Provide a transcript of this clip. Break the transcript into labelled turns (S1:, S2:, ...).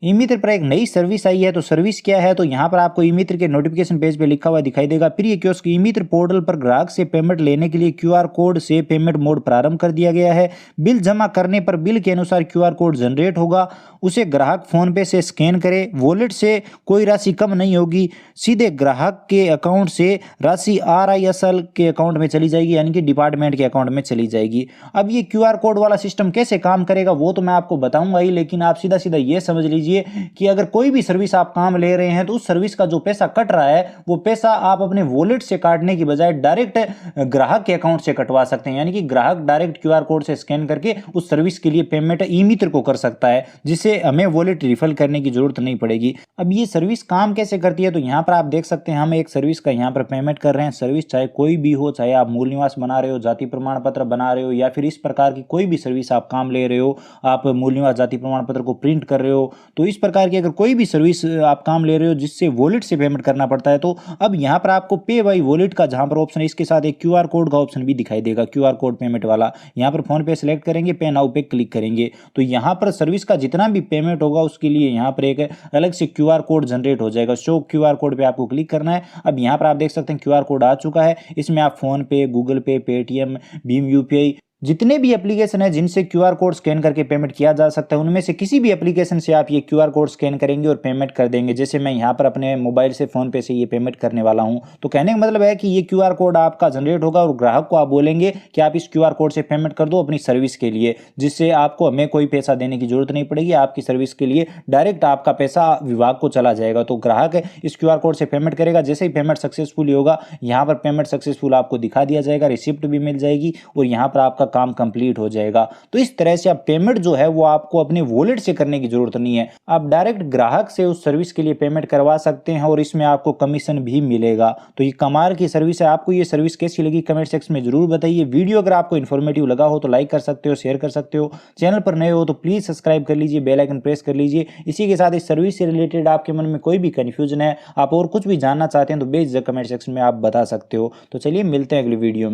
S1: ई मित्र पर एक नई सर्विस आई है। तो सर्विस क्या है, तो यहाँ पर आपको ई मित्र के नोटिफिकेशन पेज पे लिखा हुआ दिखाई देगा, प्रिय कियोस्क ई मित्र पोर्टल पर ग्राहक से पेमेंट लेने के लिए क्यूआर कोड से पेमेंट मोड प्रारंभ कर दिया गया है। बिल जमा करने पर बिल के अनुसार क्यूआर कोड जनरेट होगा, उसे ग्राहक फोन पे से स्कैन करे। वॉलेट से कोई राशि कम नहीं होगी, सीधे ग्राहक के अकाउंट से राशि RISL के अकाउंट में चली जाएगी, यानी कि डिपार्टमेंट के अकाउंट में चली जाएगी। अब ये क्यूआर कोड वाला सिस्टम कैसे काम करेगा वो तो मैं आपको बताऊंगा ही, लेकिन आप सीधा सीधा ये समझ लीजिए कि अगर कोई भी सर्विस आप काम ले रहे हैं तो उस सर्विस का जो पैसा कट रहा है वो पैसा आप अपने वॉलेट से काटने की बजाय डायरेक्ट ग्राहक के अकाउंट से कटवा सकते हैं, यानी कि ग्राहक डायरेक्ट क्यूआर कोड से स्कैन करके उस सर्विस के लिए पेमेंट ई मित्र को कर सकता है, जिससे हमें वॉलेट रिफिल करने की जरूरत नहीं पड़ेगी। अब ये सर्विस काम कैसे करती है, तो यहाँ पर आप देख सकते हैं हम एक सर्विस का यहाँ पर पेमेंट कर रहे हैं। सर्विस चाहे कोई भी हो, चाहे आप मूल निवास बना रहे हो, जाति प्रमाण पत्र बना रहे हो, या फिर इस प्रकार की कोई भी सर्विस आप काम ले रहे हो, आप मूल निवास जाति प्रमाण पत्र को प्रिंट कर रहे हो, तो इस प्रकार की अगर कोई भी सर्विस आप काम ले रहे हो जिससे वॉलेट से पेमेंट करना पड़ता है, तो अब यहाँ पर आपको पे बाय वॉलेट का जहाँ पर ऑप्शन है, इसके साथ एक क्यूआर कोड का ऑप्शन भी दिखाई देगा, क्यूआर कोड पेमेंट वाला। यहाँ पर फोन पे सिलेक्ट करेंगे, पे नाउ पे क्लिक करेंगे, तो यहाँ पर सर्विस का जितना भी पेमेंट होगा उसके लिए यहाँ पर एक अलग से क्यूआर कोड जनरेट हो जाएगा। शो क्यूआर कोड पे आपको क्लिक करना है। अब यहाँ पर आप देख सकते हैं क्यूआर कोड आ चुका है। इसमें आप फोन पे, गूगल पे, पेटीएम, भीम UPI जितने भी एप्लीकेशन है जिनसे क्यूआर कोड स्कैन करके पेमेंट किया जा सकता है, उनमें से किसी भी एप्लीकेशन से आप ये क्यूआर कोड स्कैन करेंगे और पेमेंट कर देंगे। जैसे मैं यहाँ पर अपने मोबाइल से, फोन पे से ये पेमेंट करने वाला हूँ, तो कहने का मतलब है कि ये क्यूआर कोड आपका जनरेट होगा और ग्राहक को आप बोलेंगे कि आप इस क्यूआर कोड से पेमेंट कर दो अपनी सर्विस के लिए, जिससे आपको हमें कोई पैसा देने की जरूरत नहीं पड़ेगी। आपकी सर्विस के लिए डायरेक्ट आपका पैसा विभाग को चला जाएगा। तो ग्राहक इस क्यूआर कोड से पेमेंट करेगा, जैसे ही पेमेंट सक्सेसफुल होगा यहाँ पर पेमेंट सक्सेसफुल आपको दिखा दिया जाएगा, रिसिप्ट भी मिल जाएगी और यहाँ पर आपका काम कंप्लीट हो जाएगा। तो इस तरह से आप पेमेंट जो है वो आपको अपने वॉलेट से करने की जरूरत नहीं है, आप डायरेक्ट ग्राहक से उस सर्विस के लिए पेमेंट करवा सकते हैं और इसमें आपको कमीशन भी मिलेगा। तो ये कमाल की सर्विस है। आपको ये सर्विस कैसी लगी कमेंट सेक्शन में जरूर बताइए। वीडियो अगर आपको इन्फॉर्मेटिव लगा हो तो लाइक कर सकते हो, शेयर कर सकते हो। चैनल पर नए हो तो प्लीज सब्सक्राइब कर लीजिए, बेल आइकन प्रेस कर लीजिए। इसी के साथ इस सर्विस से रिलेटेड आपके मन में कोई भी कंफ्यूजन है, आप और कुछ भी जानना चाहते हैं तो बेझिझक कमेंट सेक्शन में आप बता सकते हो। तो चलिए मिलते हैं अगली वीडियो में।